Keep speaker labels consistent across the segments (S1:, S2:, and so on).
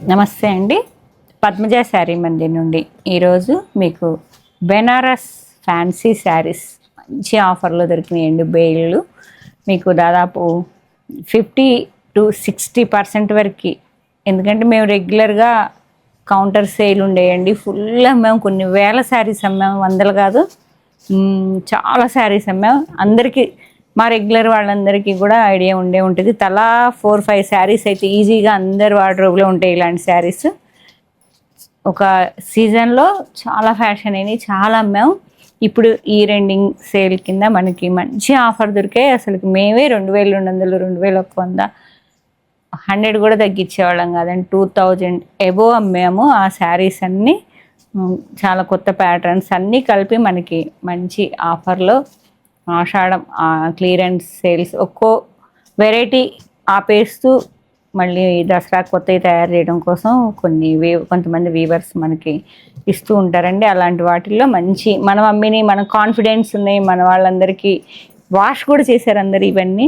S1: నమస్తే అండి. పద్మజ శారీ మంది నుండి ఈరోజు మీకు బెనారస్ ఫ్యాన్సీ శారీస్ మంచి ఆఫర్లో దొరికినాయండి. బేళ్ళు మీకు దాదాపు 50-60% వరకు. ఎందుకంటే మేము రెగ్యులర్గా కౌంటర్ సేల్ ఉండేయండి. ఫుల్ అమ్మాము, కొన్ని వేల శారీస్ అమ్మాము, వందలు కాదు, చాలా శారీస్ అమ్మాము. అందరికీ మా రెగ్యులర్ వాళ్ళందరికీ కూడా ఐడియా ఉంటుంది. తలా 4-5 శారీస్ అయితే ఈజీగా అందరి వార్డ్రోబ్లో ఉంటాయి. ఇలాంటి శారీస్ ఒక సీజన్లో చాలా ఫ్యాషన్ అయినాయి, చాలా అమ్మాము. ఇప్పుడు ఈ రెండింగ్ సేల్ కింద మనకి మంచి ఆఫర్ దొరికాయి. అసలు మేమే 2200, 2100, 100 కూడా తగ్గించేవాళ్ళం కాదండి. 2000 ఎబో అమ్మాము. ఆ శారీస్ అన్నీ చాలా కొత్త ప్యాటర్న్స్ అన్నీ కలిపి మనకి మంచి ఆఫర్లో ఆషాఢం క్లియరెన్స్ సేల్స్ ఒక్కో వెరైటీ ఆపేస్తూ మళ్ళీ దసరా కొత్తవి తయారు చేయడం కోసం కొంతమంది వీవర్స్ మనకి ఇస్తూ ఉంటారండి. అలాంటి వాటిల్లో మంచి మనం అమ్మిని మన కాన్ఫిడెన్స్ ఉన్నాయి, మన వాళ్ళందరికీ వాష్ కూడా చేశారు అందరు. ఇవన్నీ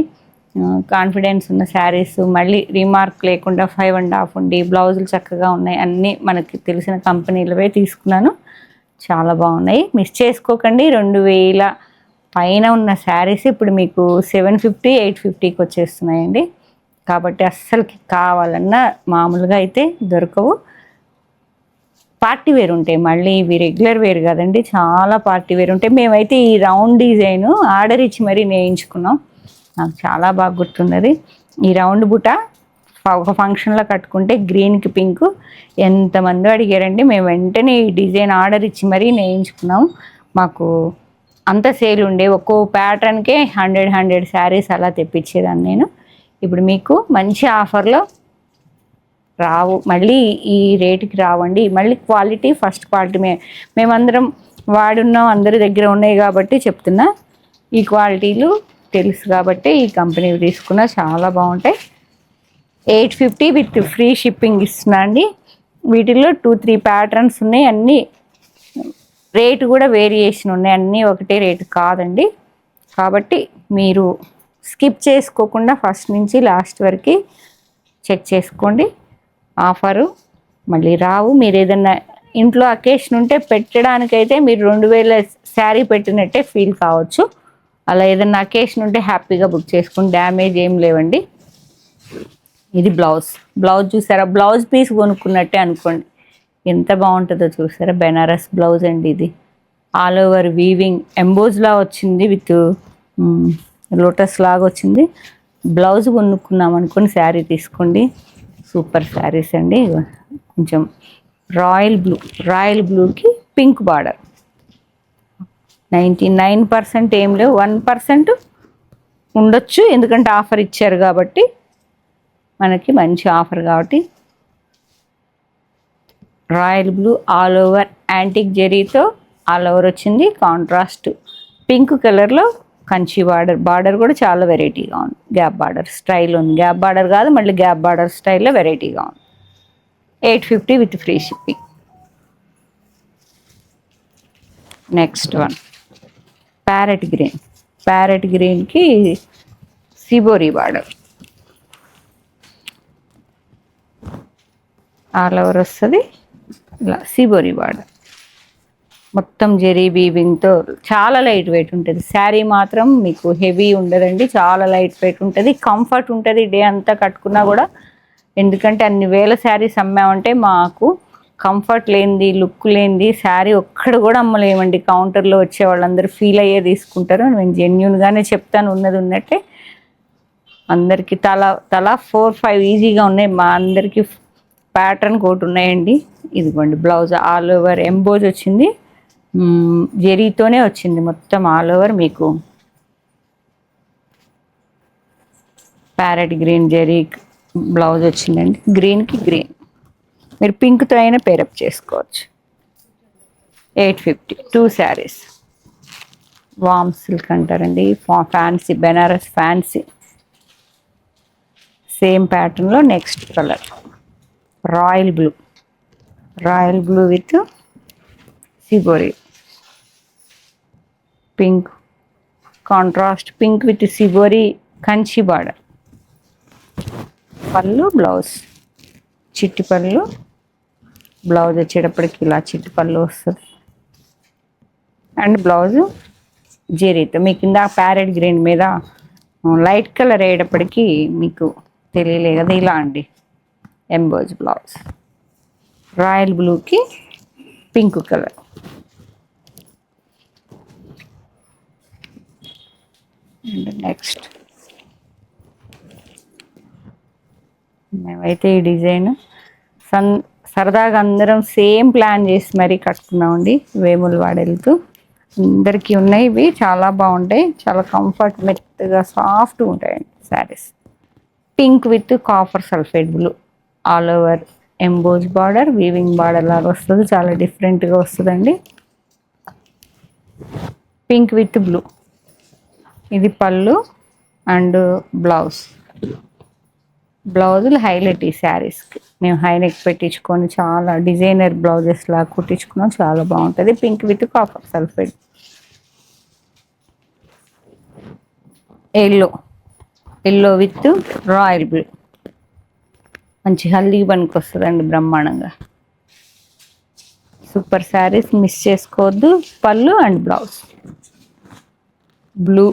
S1: కాన్ఫిడెన్స్ ఉన్న శారీస్, మళ్ళీ రీమార్క్ లేకుండా 5.5 ఉండి బ్లౌజులు చక్కగా ఉన్నాయి. అన్నీ మనకి తెలిసిన కంపెనీలవే తీసుకున్నాను, చాలా బాగున్నాయి. మిస్ చేసుకోకండి. 2000 పైన ఉన్న శారీస్ ఇప్పుడు మీకు 750-850కి వచ్చేస్తున్నాయండి. కాబట్టి అస్సలకి కావాలన్నా మామూలుగా అయితే దొరకవు. పార్టీ వేర్ ఉంటాయి, మళ్ళీ ఇవి రెగ్యులర్ వేర్ కదండి, చాలా పార్టీ వేర్ ఉంటాయి. మేమైతే ఈ రౌండ్ డిజైన్ ఆర్డర్ ఇచ్చి మరీ నేయించుకున్నాం. నాకు చాలా బాగా గుర్తున్నది. ఈ రౌండ్ బుట్ట ఒక ఫంక్షన్లో కట్టుకుంటే గ్రీన్కి పింక్ ఎంతమంది అడిగారండి. మేము వెంటనే ఈ డిజైన్ ఆర్డర్ ఇచ్చి మరీ నేయించుకున్నాం. మాకు అంత సేల్ ఉండే ఒక్కో ప్యాటర్న్కే 100 శారీస్ అలా తెప్పించేదాన్ని నేను. ఇప్పుడు మీకు మంచి ఆఫర్లో రావు, మళ్ళీ ఈ రేటుకి రావండి. మళ్ళీ క్వాలిటీ ఫస్ట్ క్వాలిటీ మేమందరం వాడున్నాం, అందరి దగ్గర ఉన్నాయి కాబట్టి చెప్తున్నా. ఈ క్వాలిటీలు తెలుసు కాబట్టి ఈ కంపెనీ తీసుకున్నా చాలా బాగుంటాయి. 850 విత్ ఫ్రీ షిప్పింగ్ ఇస్తున్నా అండి. వీటిల్లో 2-3 ప్యాటర్న్స్ ఉన్నాయి. అన్నీ రేటు కూడా వేరియేషన్ ఉన్నాయి, అన్నీ ఒకటే రేటు కాదండి. కాబట్టి మీరు స్కిప్ చేసుకోకుండా ఫస్ట్ నుంచి లాస్ట్ వరకు చెక్ చేసుకోండి. ఆఫరు మళ్ళీ రావు. మీరు ఏదన్నా ఇంట్లో అకేషన్ ఉంటే పెట్టడానికైతే మీరు 2000 శారీ పెట్టినట్టే ఫీల్ కావచ్చు. అలా ఏదన్నా అకేషన్ ఉంటే హ్యాపీగా బుక్ చేసుకుని, డ్యామేజ్ ఏం లేవండి. ఇది బ్లౌజ్ చూసారా, బ్లౌజ్ పీస్ కొనుక్కున్నట్టే అనుకోండి, ఎంత బాగుంటుందో చూసారా. బెనారస్ బ్లౌజ్ అండి ఇది. ఆల్ ఓవర్ వీవింగ్ ఎంబోజ్లా వచ్చింది, విత్ లోటస్ లాగా వచ్చింది. బ్లౌజ్ కొనుక్కున్నాం అనుకోండి, శారీ తీసుకోండి. సూపర్ శారీస్ అండి. కొంచెం రాయల్ బ్లూకి పింక్ బార్డర్. 99% ఏం లేవు, 1% ఉండొచ్చు, ఎందుకంటే ఆఫర్ ఇచ్చారు కాబట్టి. మనకి మంచి ఆఫర్ కాబట్టి royal blue all over antique జెరీతో ఆల్ ఓవర్ వచ్చింది. కాంట్రాస్ట్ పింక్ కలర్లో కంచి బార్డర్ కూడా చాలా వెరైటీగా ఉంది. గ్యాప్ బార్డర్ స్టైల్ ఉంది. గ్యాప్ బార్డర్ కాదు, మళ్ళీ గ్యాప్ బార్డర్ స్టైల్లో వెరైటీగా ఉంది. 850 with free shipping. Next one parrot గ్రీన్కి సిబోరీ బార్డర్ ఆల్ ఓవర్ వస్తుంది. ఇలా సిబోరీ బార్డర్ మొత్తం జెరీ వీవింగ్తో చాలా లైట్ వెయిట్ ఉంటుంది. శారీ మాత్రం మీకు హెవీ ఉండదండి, చాలా లైట్ వెయిట్ ఉంటుంది, కంఫర్ట్ ఉంటుంది డే అంతా కట్టుకున్నా కూడా. ఎందుకంటే అన్ని వేల శారీస్ అమ్మామంటే మాకు కంఫర్ట్ లేనిది, లుక్ లేనిది శారీ ఒక్కడ కూడా అమ్మలేమండి. కౌంటర్లో వచ్చే వాళ్ళందరూ ఫీల్ అయ్యే తీసుకుంటారు. నేను జెన్యున్గానే చెప్తాను, ఉన్నది ఉన్నట్టే. అందరికీ తలా 4-5 ఈజీగా ఉన్నాయి. మా అందరికీ ప్యాటర్న్ కోట్ ఉన్నాయండి. ఇదిగోండి బ్లౌజ్ ఆల్ ఓవర్ ఎంబోజ్ వచ్చింది, జెరీతోనే వచ్చింది మొత్తం ఆల్ ఓవర్. మీకు ప్యారెట్ గ్రీన్ జెరీ బ్లౌజ్ వచ్చిందండి. గ్రీన్కి గ్రీన్, మీరు పింక్తో అయినా పేరప్ చేసుకోవచ్చు. 850 2 శారీస్. వామ్ సిల్క్ అంటారండి, ఫ్యాన్సీ బెనారస్ ఫ్యాన్సీ. సేమ్ ప్యాటర్న్లో next colour royal blue with shibori pink, contrast pink with shibori Kanchi border. పళ్ళు బ్లౌజ్ చిట్టి పళ్ళు, బ్లౌజ్ వచ్చేటప్పటికి ఇలా చిట్టి పళ్ళు వస్తుంది అండ్ బ్లౌజు జరీతో మీకు కింద ప్యారెట్ గ్రీన్ మీద లైట్ కలర్ అయ్యేటప్పటికి మీకు తెలియలే కదా, ఇలా అండి ఎంబోజ్ బ్లౌజ్. రాయల్ బ్లూకి పింక్ కలర్. అండ్ నెక్స్ట్ మేమైతే ఈ డిజైన్ సరదాగా అందరం సేమ్ ప్లాన్ చేసి మరీ కట్టుకున్నామండి. వేములవాడ వెళ్తూ అందరికీ ఉన్నాయి. ఇవి చాలా బాగుంటాయి, చాలా కంఫర్ట్, మెత్తగా సాఫ్ట్గా ఉంటాయండి saris. Pink with copper sulphate blue, all over emboss border, weaving border లాగా వస్తుంది, చాలా డిఫరెంట్గా వస్తుందండి. పింక్ విత్ బ్లూ, ఇది పళ్ళు అండ్ బ్లౌజ్. బ్లౌజులు హైలైట్ ఈ శారీస్కి. మేము హైనెక్ పెట్టించుకొని చాలా డిజైనర్ బ్లౌజెస్ లాగా కుట్టించుకున్నాం, చాలా బాగుంటుంది. Pink with copper sulphate. Yellow with royal blue, మంచి హల్దీ పనికి వస్తుందండి బ్రహ్మాండంగా. సూపర్ శారీస్, మిస్ చేసుకోవద్దు. పళ్ళు అండ్ బ్లౌజ్ బ్లూ,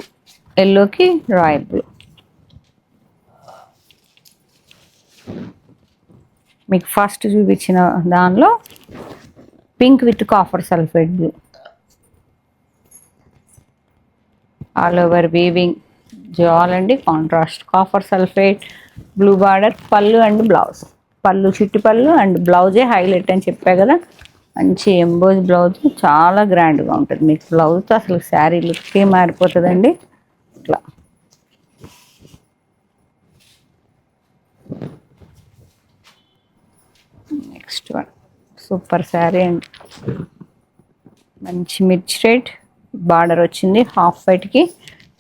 S1: ఎల్లోకి రాయల్ బ్లూ. మీకు ఫస్ట్ చూపించిన దానిలో pink with copper sulphate blue, all over weaving జాల్ అండి, contrast copper sulphate blue border. పళ్ళు అండ్ బ్లౌజ్, పళ్ళు చిట్టి పళ్ళు అండ్ బ్లౌజే హైలైట్ అని చెప్పా కదా. మంచి ఎంబోజ్ బ్లౌజ్, చాలా గ్రాండ్గా ఉంటుంది. మీకు బ్లౌజ్తో అసలు శారీ లుక్కే మారిపోతుందండి. ఇట్లా నెక్స్ట్ వన్ సూపర్ శారీ అండి, మంచి మిర్చి రెడ్ బార్డర్ వచ్చింది హాఫ్ వైట్కి.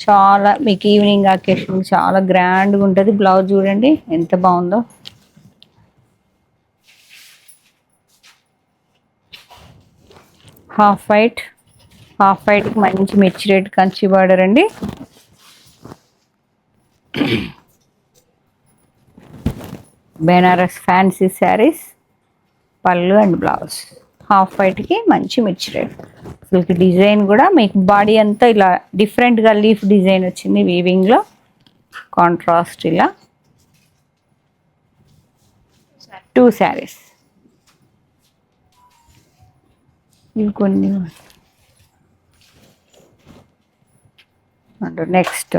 S1: చాలా మీకు ఈవినింగ్ అకేషన్ చాలా గ్రాండ్గా ఉంటుంది. బ్లౌజ్ చూడండి ఎంత బాగుందో. హాఫ్ వైట్కి మంచి మిర్చి రెడ్ కంచి బార్డర్ అండి. బెనారస్ ఫ్యాన్సీ శారీస్, పళ్ళు అండ్ బ్లౌజ్. హాఫ్ వైట్కి మంచి మిర్చి రెడ్. అసలు డిజైన్ కూడా మీకు బాడీ అంతా ఇలా డిఫరెంట్గా లీఫ్ డిజైన్ వచ్చింది వీవింగ్లో, కాంట్రాస్ట్ ఇలా. 2 శారీస్ ఇవి కొన్ని. నెక్స్ట్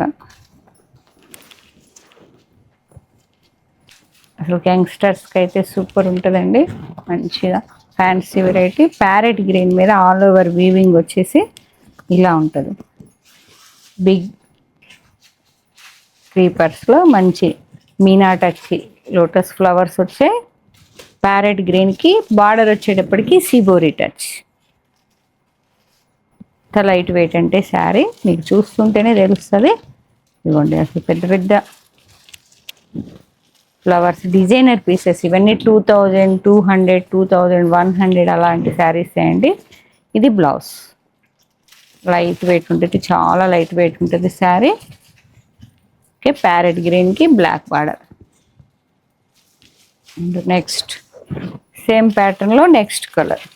S1: అసలు యంగ్స్టర్స్కి అయితే సూపర్ ఉంటుందండి, మంచిగా ఫ్యాన్సీ వెరైటీ. ప్యారెట్ గ్రీన్ మీద ఆల్ ఓవర్ వీవింగ్ వచ్చేసి ఇలా ఉంటుంది. బిగ్ క్రీపర్స్లో మంచి మీనాటచ్చి లోటస్ ఫ్లవర్స్ వచ్చాయి. ప్యారెట్ గ్రీన్కి బార్డర్ వచ్చేటప్పటికి సిబోరి టచ్. ఎంత లైట్ వెయిట్ అంటే శారీ మీకు చూస్తుంటేనే తెలుస్తుంది. ఇదిగోండి అసలు పెద్ద పెద్ద ఫ్లవర్స్, డిజైనర్ పీసెస్ ఇవన్నీ 2200, 2100 అలాంటి శారీస్ అండి. ఇది బ్లౌజ్ లైట్ వెయిట్ ఉంటుంది, చాలా లైట్ వెయిట్ ఉంటుంది శారీ. ఓకే, ప్యారెట్ గ్రీన్కి black border. And next same ప్యాటర్న్లో నెక్స్ట్ కలర్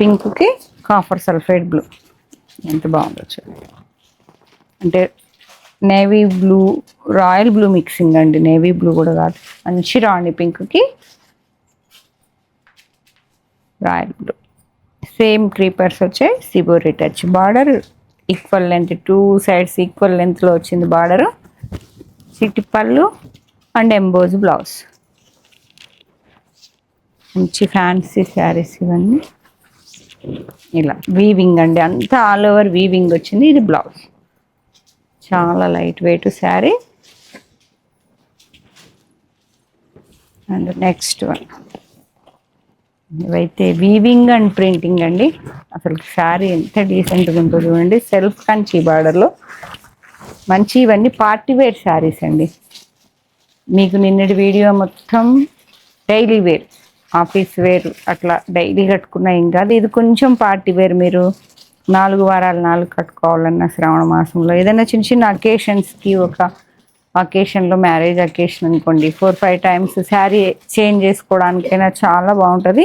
S1: పింక్కి కాపర్ సల్ఫేట్ బ్లూ. ఎంత బాగుందో చూడండి. అంటే navy blue royal blue mixing అండి, నేవీ బ్లూ కూడా కాదు, మంచి రాణి పింక్కి రాయల్ బ్లూ. సేమ్ క్రీపర్స్ వచ్చాయి, shibori touch border, equal length 2 sides equal లెంత్లో వచ్చింది బార్డరు. చిట్టి పళ్ళు అండ్ ఎంబోజ్ బ్లౌజ్. మంచి ఫ్యాన్సీ శారీస్ ఇవన్నీ ఇలా వీవింగ్ అండి, అంతా ఆల్ ఓవర్ వీవింగ్ వచ్చింది. ఇది బ్లౌజ్, చాలా light wait sari. And next one ఇవైతే వీవింగ్ అండ్ ప్రింటింగ్ అండి. అసలు శారీ ఎంత డీసెంట్గా ఉంటుందో చూడండి. సెల్ఫ్ కంచి బార్డర్లో మంచి, ఇవన్నీ పార్టీ వేర్ శారీస్ అండి. మీకు నిన్నటి వీడియో మొత్తం డైలీ వేర్, ఆఫీస్ వేర్ అట్లా డైలీ కట్టుకున్నా ఏం కాదు. ఇది కొంచెం పార్టీ వేర్, మీరు 4 వారాలు 4 కట్టుకోవాలన్న శ్రావణ మాసంలో ఏదైనా చిన్న చిన్న అకేషన్స్కి ఒక అకేషన్లో, మ్యారేజ్ అకేషన్ అనుకోండి, 4-5 టైమ్స్ శారీ చేంజ్ చేసుకోవడానికైనా చాలా బాగుంటుంది.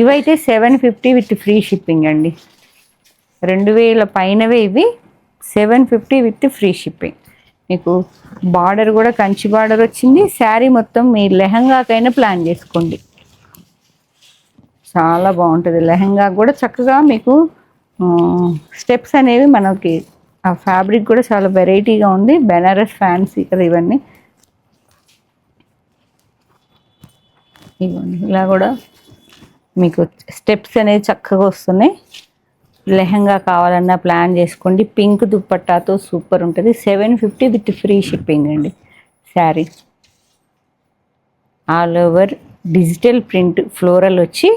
S1: ఇవైతే 750 విత్ ఫ్రీ షిప్పింగ్ అండి. 2000 పైనవే ఇవి. 750 విత్ ఫ్రీ షిప్పింగ్. మీకు బార్డర్ కూడా కంచి బార్డర్ వచ్చింది. శారీ మొత్తం మీ లెహంగాకైనా ప్లాన్ చేసుకోండి. చాలా బాగుంటుంది. లెహంగా కూడా చక్కగా మీకు స్టెప్స్ అనేవి మనకి ఆ ఫ్యాబ్రిక్ కూడా చాలా వెరైటీగా ఉంది. బెనారస్ ఫ్యాన్సీ కదా ఇవన్నీ. ఇవన్నీ ఇలా కూడా మీకు స్టెప్స్ అనేవి చక్కగా వస్తున్నాయి. లెహంగా కావాలన్నా ప్లాన్ చేసుకోండి. పింక్ దుప్పట్టాతో సూపర్ ఉంటుంది. 750 విత్ ఫ్రీ షిప్పింగ్ అండి. Sari all over digital print floral వచ్చి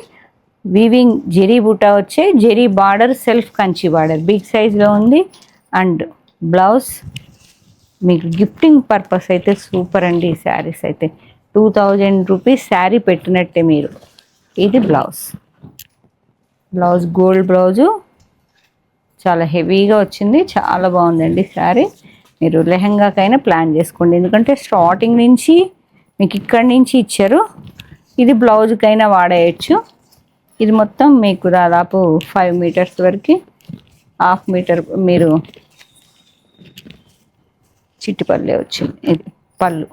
S1: వీవింగ్ జెరీ బూటా వచ్చే zari border, self Kanchi border big సైజ్లో ఉంది. అండ్ బ్లౌజ్ మీకు గిఫ్టింగ్ పర్పస్ అయితే సూపర్ అండి. ఈ శారీస్ అయితే 2000 రూపీస్ శారీ పెట్టినట్టే మీరు. ఇది బ్లౌజ్ గోల్డ్ బ్లౌజు చాలా హెవీగా వచ్చింది. చాలా బాగుందండి శారీ. మీరు లెహంగాకైనా ప్లాన్ చేసుకోండి. ఎందుకంటే స్టార్టింగ్ నుంచి మీకు ఇక్కడి నుంచి ఇచ్చారు. ఇది బ్లౌజ్కైనా వాడేయచ్చు. ఇది మొత్తం మీకు దాదాపు 5 మీటర్స్ వరకు, 1/2 మీటర్ మీరు చిట్టిపల్లె వచ్చింది. ఇది పళ్ళు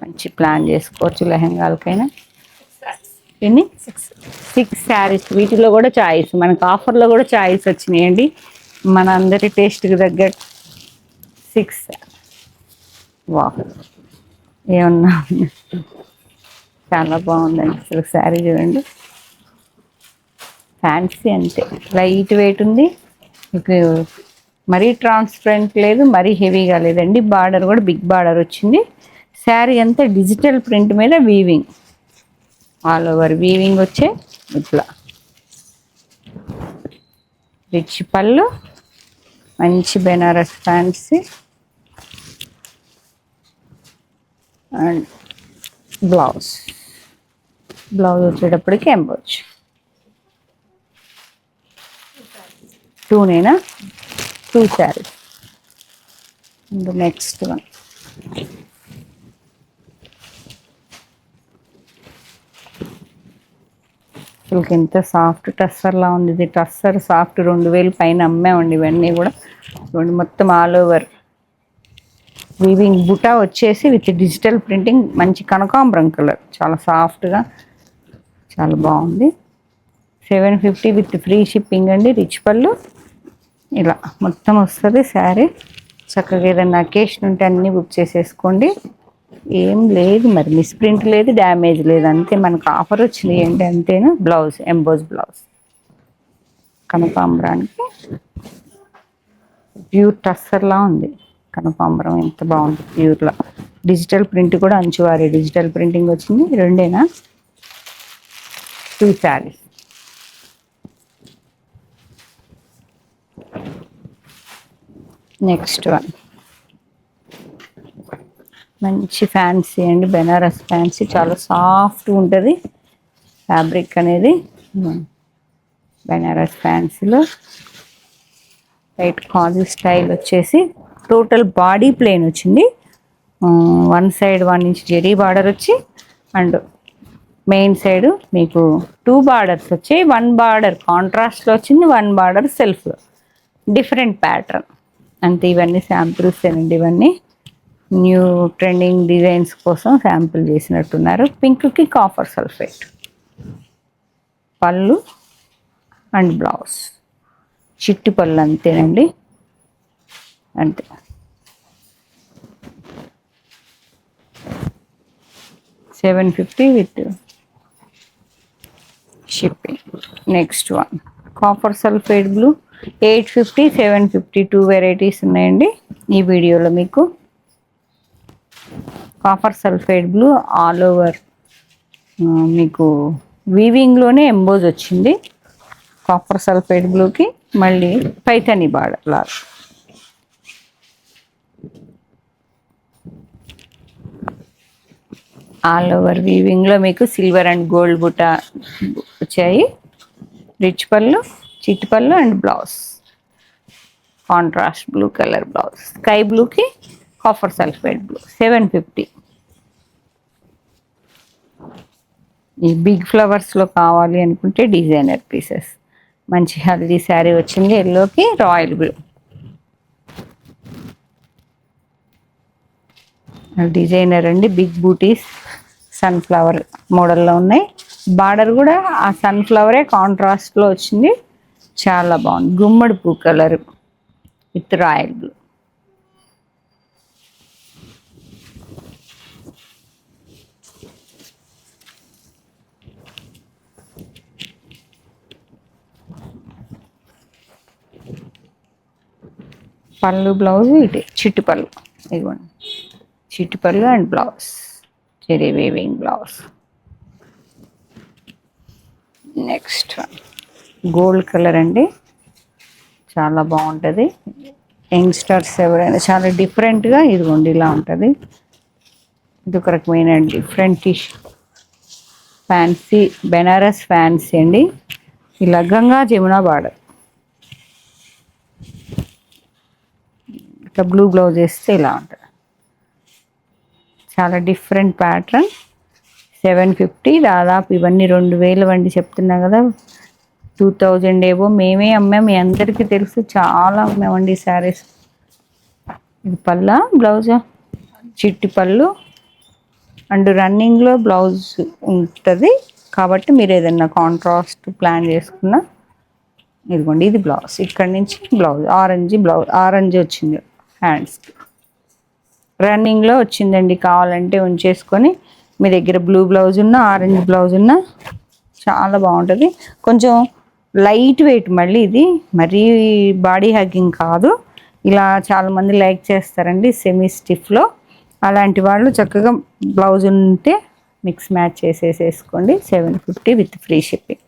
S1: మంచి ప్లాన్ చేసుకోవచ్చు లెహంగాలకైనా. ఎన్ని 6 శారీస్. వీటిలో కూడా చాయిస్ మనకు ఆఫర్లో కూడా చాయిస్ వచ్చినాయండి. మన అందరి టేస్ట్కి తగ్గట్టు 6. వా ఏమన్నా చాలా బాగుందండి అసలు శారీ చూడండి. ఫ్యాన్సీ అంతే, లైట్ వెయిట్ ఉంది. మీకు మరీ ట్రాన్స్పరెంట్ లేదు, మరీ హెవీగా లేదండి. బార్డర్ కూడా బిగ్ బార్డర్ వచ్చింది. శారీ అంతా డిజిటల్ ప్రింట్ మీద వీవింగ్, ఆల్ ఓవర్ వీవింగ్ వచ్చే ఇట్లా రిచ్ పళ్ళు, మంచి బెనారస్ ఫ్యాన్సీ అండ్ బ్లౌజ్ వచ్చేటప్పటికి ఎంబోజ్. 2నేనా 2 శారీస్. అండ్ నెక్స్ట్ వన్ అసలుకి ఎంత సాఫ్ట్ టస్సర్లా ఉంది. ఇది టస్సర్ సాఫ్ట్ 2000 పైన అమ్మామండి. ఇవన్నీ కూడా మొత్తం ఆల్ ఓవర్ వీవింగ్ బుటా వచ్చేసి విత్ డిజిటల్ ప్రింటింగ్, మంచి కనకాంబరం కలర్, చాలా సాఫ్ట్గా చాలా బాగుంది. 750 విత్ ఫ్రీ షిప్పింగ్ అండి. రిచ్ పళ్ళు ఇలా మొత్తం వస్తుంది శారీ. చక్కగా ఏదైనా అకేషన్ ఉంటే అన్నీ బుక్ చేసేసుకోండి. ఏం లేదు మరి, మిస్ప్రింట్ లేదు, డ్యామేజ్ లేదు, అంతే. మనకు ఆఫర్ వచ్చింది ఏంటి అంతేనా. బ్లౌజ్ ఎంబోజ్ బ్లౌజ్ కనకాంబరానికి ప్యూర్ టస్సర్లా ఉంది. కనకాంబరం ఎంత బాగుంది ప్యూర్లా. డిజిటల్ ప్రింట్ కూడా అంచువారి డిజిటల్ ప్రింటింగ్ వచ్చింది. 2నేనా 2 శారీస్. నెక్స్ట్ వన్ మంచి ఫ్యాన్సీ అండి, బెనారస్ ఫ్యాన్సీ. చాలా సాఫ్ట్ ఉంటుంది ఫ్యాబ్రిక్ అనేది. బెనారస్ ఫ్యాన్సీలో లైట్ కాజీ స్టైల్ వచ్చేసి టోటల్ బాడీ ప్లేన్ వచ్చింది. 1 సైడ్ 1 ఇంచ్ జెరీ బార్డర్ వచ్చి అండ్ మెయిన్ సైడ్ మీకు 2 బార్డర్స్ వచ్చాయి. 1 బార్డర్ కాంట్రాస్ట్లో వచ్చింది, 1 బార్డర్ సెల్ఫ్లో. డిఫరెంట్ ప్యాటర్న్ అంతే. ఇవన్నీ శాంపిల్స్ ఏనండి. ఇవన్నీ న్యూ ట్రెండింగ్ డిజైన్స్ కోసం శాంపిల్ చేసినట్టున్నారు. పింక్కి కాపర్ సల్ఫేట్ పళ్ళు అండ్ బ్లౌజ్, చిట్టి పళ్ళు అంతేనండి, అంతే. $750 with shipping. Next one copper sulphate blue, 850, 750 2 varieties ఉన్నాయండి ఈ వీడియోలో. మీకు copper sulphate blue all over మీకు వీవింగ్లోనే ఎంబోజ్ వచ్చింది. కాపర్ సల్ఫేట్ బ్లూకి మళ్ళీ పైథానీ బార్డర్ లాగా. ఆల్ ఓవర్ వీవింగ్లో మీకు సిల్వర్ అండ్ గోల్డ్ బుట్ట వచ్చాయి. రిచ్ పళ్ళు, చిట్టి పళ్ళు and blouse contrast blue colour blouse. Sky బ్లూకి కాఫర్ సల్ఫేట్ బ్లూ 750. ఈ బిగ్ ఫ్లవర్స్లో కావాలి అనుకుంటే డిజైనర్ పీసెస్. మంచి హల్దీ శారీ వచ్చింది ఎల్లోకి రాయల్ బ్లూ. డిజైనర్ అండి, బిగ్ బూటీస్ సన్ఫ్లవర్ మోడల్లో ఉన్నాయి. బార్డర్ కూడా ఆ సన్ఫ్లవరే కాంట్రాస్ట్లో వచ్చింది, చాలా బాగుంది. గుమ్మడి పూ కలర్ విత్ రాయల్ బ్లూ. పళ్ళు బ్లౌజ్ ఇటు చిట్టు పళ్ళు, ఇదిగోండి చిట్టు పళ్ళు and blouse cherry weaving blouse. Next gold colour అండి, చాలా బాగుంటుంది. యంగ్స్టర్స్ ఎవరైనా చాలా డిఫరెంట్గా ఇదిగోండి ఇలా ఉంటుంది. ఇది ఒక రకమైన డిఫరెంట్ టిష్ ఫ్యాన్సీ బెనారస్ ఫ్యాన్సీ అండి. ఇలా గంగా జమున బార్డర్, ఇట్లా బ్లూ బ్లౌజ్ వేస్తే ఇలా ఉంటుంది. చాలా డిఫరెంట్ ప్యాటర్న్. 750. దాదాపు ఇవన్నీ 2000 వండి చెప్తున్నా కదా. 2000 ఏవో మేమే అమ్మాం, మీ అందరికీ తెలుసు, చాలా అమ్మామండి శారీస్. ఇది పళ్ళ బ్లౌజా, చిట్టి పళ్ళు అండ్ రన్నింగ్లో బ్లౌజ్ ఉంటుంది కాబట్టి మీరు ఏదైనా కాంట్రాస్ట్ ప్లాన్ చేసుకున్నా. ఇదిగోండి ఇది బ్లౌజ్, ఇక్కడ నుంచి బ్లౌజ్ ఆరెంజ్ వచ్చింది హ్యాండ్స్కి. రన్నింగ్లో వచ్చిందండి, కావాలంటే ఉంచేసుకొని మీ దగ్గర బ్లూ బ్లౌజ్ ఉన్నా ఆరెంజ్ బ్లౌజ్ ఉన్నా చాలా బాగుంటుంది. కొంచెం లైట్ వెయిట్, మళ్ళీ ఇది మరీ బాడీ హగ్గింగ్ కాదు. ఇలా చాలామంది లైక్ చేస్తారండి సెమీ స్టిఫ్లో. అలాంటి వాళ్ళు చక్కగా బ్లౌజ్ ఉంటే మిక్స్ మ్యాచ్ చేసేసేసుకోండి. 750 with free shipping.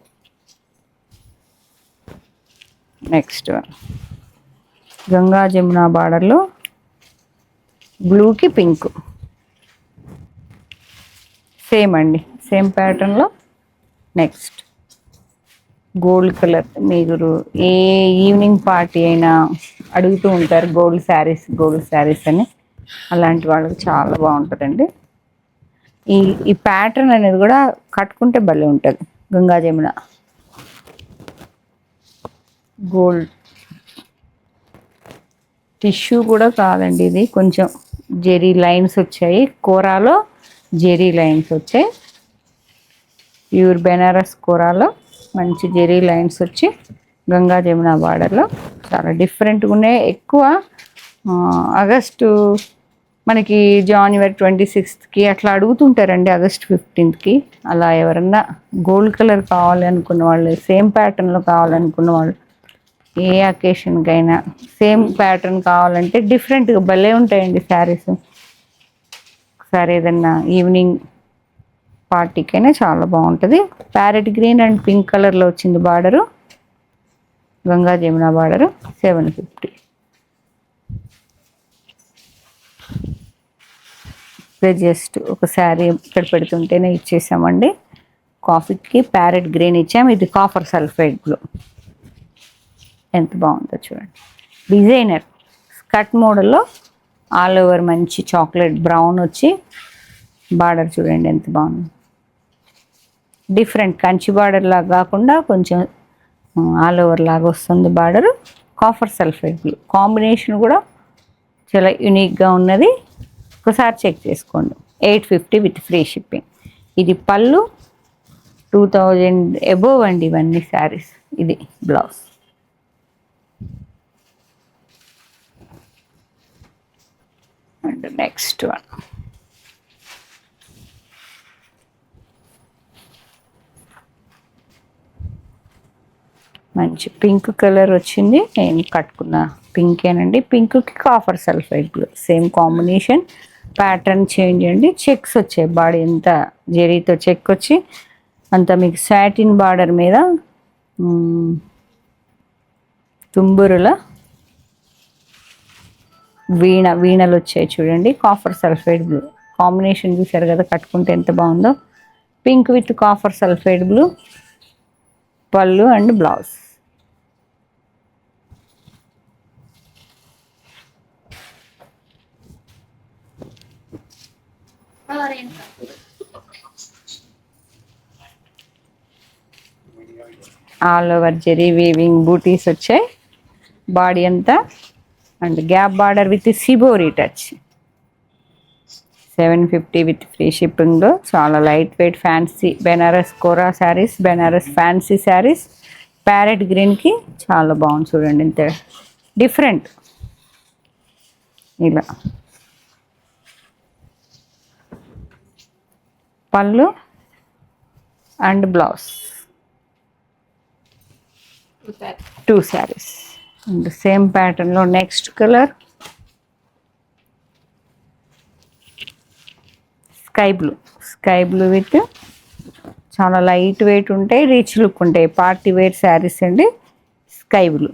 S1: Next Ganga Jamuna బార్డర్లో బ్లూకి పింక్, సేమ్ అండి, సేమ్ ప్యాటర్న్లో. Next gold colour. మీరు ఏ ఈవినింగ్ పార్టీ అయినా అడుగుతూ ఉంటారు గోల్డ్ శారీస్ అని, అలాంటి వాళ్ళకి చాలా బాగుంటుందండి. ఈ ప్యాటర్న్ అనేది కూడా కట్టుకుంటే భలే ఉంటుంది. గంగా జమున గోల్డ్ టిష్యూ కూడా కాదండి, ఇది కొంచెం జెరీ లైన్స్ వచ్చాయి, కోరాలో జెరీ లైన్స్ వచ్చాయి. ప్యూర్ బెనారస్ కోరాలో మంచి జెరీ లైన్స్ వచ్చి గంగా జమున బార్డర్లో చాలా డిఫరెంట్గా ఉన్నాయి. ఎక్కువ ఆగస్టు మనకి జనవరి 26కి అట్లా అడుగుతుంటారండి, ఆగస్ట్ 15కి. అలా ఎవరన్నా గోల్డ్ కలర్ కావాలి అనుకున్న వాళ్ళు, సేమ్ ప్యాటర్న్లో కావాలనుకున్న వాళ్ళు, ఏ అకేషన్కైనా సేమ్ ప్యాటర్న్ కావాలంటే డిఫరెంట్గా భలే ఉంటాయండి శారీస్. ఒకసారి ఏదన్నా ఈవినింగ్ పార్టీకైనా చాలా బాగుంటుంది. ప్యారెట్ గ్రీన్ అండ్ పింక్ కలర్లో వచ్చింది border, Ganga Jamuna border 750. Just ఒక శారీ ఇక్కడ పెడుతుంటేనే ఇచ్చేసామండి. కాఫీకి ప్యారెట్ గ్రీన్ ఇచ్చాము, ఇది కాఫర్ సల్ఫైడ్ బ్లూ. ఎంత బాగుందో చూడండి. డిజైనర్ స్కర్ట్ మోడల్లో ఆల్ ఓవర్ మంచి చాక్లెట్ బ్రౌన్ వచ్చి బార్డర్ చూడండి ఎంత బాగుంది. డిఫరెంట్ కంచి బార్డర్ లాగా కాకుండా కొంచెం ఆల్ ఓవర్ లాగా వస్తుంది border. Copper sulphide blue combination కూడా చాలా యూనిక్గా ఉన్నది. ఒకసారి చెక్ చేసుకోండి. 850 విత్ ఫ్రీ షిప్పింగ్. ఇది పళ్ళు 2000 అబోవ్ అండి ఇవన్నీ శారీస్. ఇది బ్లౌజ్. అండ్ నెక్స్ట్ వన్ మంచి పింక్ కలర్ వచ్చింది. నేను కట్టుకున్న పింకేనండి. పింక్కి copper sulphide blue same combination. Pattern change అండి. చెక్స్ వచ్చాయి, బాడీ అంతా జెరీతో చెక్ వచ్చి అంతా మీకు సాటిన్ బార్డర్ మీద తుంబురుల వీణలు వచ్చాయి చూడండి. కాఫర్ సల్ఫైడ్ బ్లూ కాంబినేషన్ చూసారు కదా, కట్టుకుంటే ఎంత బాగుందో. Pink with copper sulphide blue పళ్ళు and blouse. All over zari weaving బూటీస్ వచ్చాయి బాడీ అంతా. And gap border with shibori touch. 750 with free షిప్పింగ్లో చాలా లైట్ వెయిట్ ఫ్యాన్సీ బెనారస్ కోరా శారీస్, బెనారస్ ఫ్యాన్సీ శారీస్. ప్యారెట్ గ్రీన్కి చాలా బాగుంది చూడండి, ఇంత డిఫరెంట్. ఇలా పళ్ళు and blouse, 2 saris. And same ప్యాటర్న్లో next colour sky blue with చాలా లైట్ వెయిట్ ఉంటాయి, రిచ్ లుక్ ఉంటాయి, పార్టీ వేర్ శారీస్ అండి. స్కై బ్లూ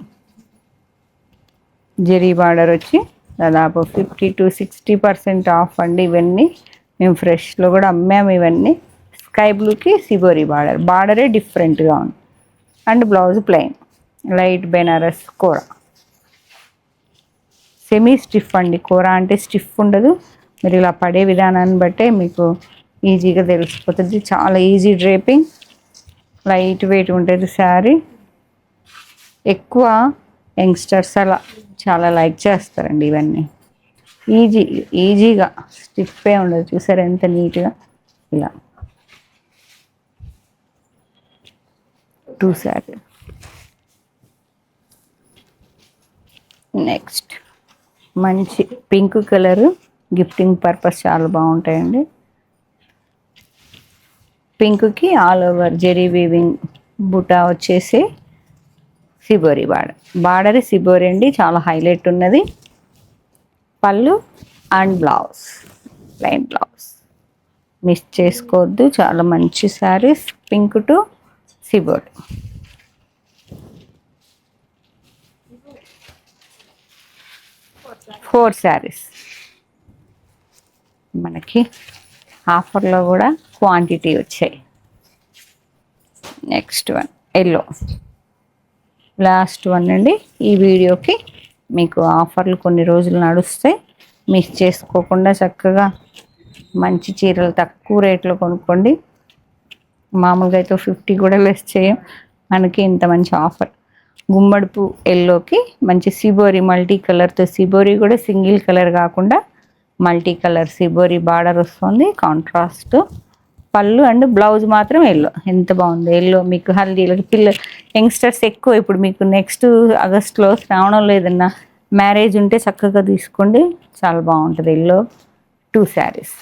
S1: జెరీ బార్డర్ వచ్చి దాదాపు 50 to 60% ఆఫ్ అండి. ఇవన్నీ మేము ఫ్రెష్లో కూడా అమ్మాము ఇవన్నీ. స్కై బ్లూకి సిబోరీ బార్డరే డిఫరెంట్గా ఉంది. And blouse plain light Benaras kora. Semi stiff అండి, కోరా అంటే స్టిఫ్ ఉండదు. మీరు ఇలా పడే విధానాన్ని బట్టే మీకు ఈజీగా తెలిసిపోతుంది. చాలా ఈజీ డ్రేపింగ్, లైట్ వెయిట్ ఉంటుంది శారీ. ఎక్కువ యంగ్స్టర్స్ అలా చాలా లైక్ చేస్తారండి ఇవన్నీ. ఈజీగా స్టిఫే ఉండదు. చూసారు ఎంత నీట్గా. ఇలా 2 శారీ. నెక్స్ట్ మంచి పింక్ కలరు, గిఫ్టింగ్ పర్పస్ చాలా బాగుంటాయండి. పింక్కి ఆల్ ఓవర్ జెరీ వీవింగ్ బుటా వచ్చేసి సిబోరీ బార్డర్ సిబోరీ అండి, చాలా హైలైట్ ఉన్నది. పళ్ళు and blouse plain blouse, miss చేసుకోవద్దు. చాలా మంచి saris, pink to shibori. Four saris. మనకి ఆఫర్లో కూడా క్వాంటిటీ వచ్చాయి. Next one yellow, last one అండి. ఈ వీడియోకి మీకు ఆఫర్లు కొన్ని రోజులు నడుస్తాయి, మిస్ చేసుకోకుండా చక్కగా మంచి చీరలు తక్కువ రేట్లో కొనుక్కోండి. మామూలుగా అయితే 50 కూడా లెస్ చేయం, మనకి ఇంత మంచి ఆఫర్. గుమ్మడిపు ఎల్లోకి మంచి సిబోరీ మల్టీ కలర్తో, సిబోరీ కూడా సింగిల్ కలర్ కాకుండా మల్టీ కలర్ సిబోరీ బార్డర్ వస్తుంది, కాంట్రాస్ట్. పళ్ళు అండ్ బ్లౌజ్ మాత్రం ఎల్లో. ఎంత బాగుంది ఎల్లో. మీకు హల్దీలకి యంగ్స్టర్స్ ఎక్కువ. ఇప్పుడు మీకు నెక్స్ట్ ఆగస్ట్లో శ్రావణంలో ఏదన్నా మ్యారేజ్ ఉంటే చక్కగా తీసుకోండి, చాలా బాగుంటుంది. ఎల్లో 2 శారీస్.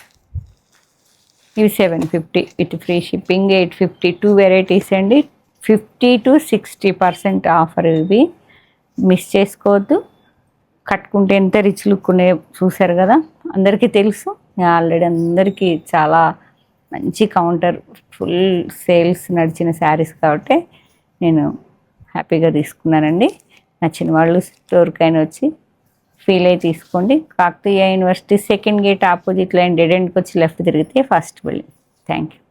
S1: ఇవి 750 విత్ ఫ్రీ షిప్పింగ్. 850 2 వెరైటీస్ అండి. 50 to 60% ఆఫర్. ఇవి మిస్ చేసుకోవద్దు. కట్టుకుంటే ఎంత రిచ్ లుక్ ఉన్నాయో చూసారు కదా, అందరికీ తెలుసు. ఆల్రెడీ అందరికీ చాలా మంచి కౌంటర్ ఫుల్ సేల్స్ నడిచిన శారీస్ కాబట్టి నేను హ్యాపీగా తీసుకున్నానండి. నచ్చిన వాళ్ళు స్టోర్కైనా వచ్చి ఫీల్ అయ్యి తీసుకోండి. Kakatiya university second gate opposite line dead ఎండ్కి వచ్చి లెఫ్ట్ తిరిగితే ఫస్ట్ బిల్డింగ్. Thank you.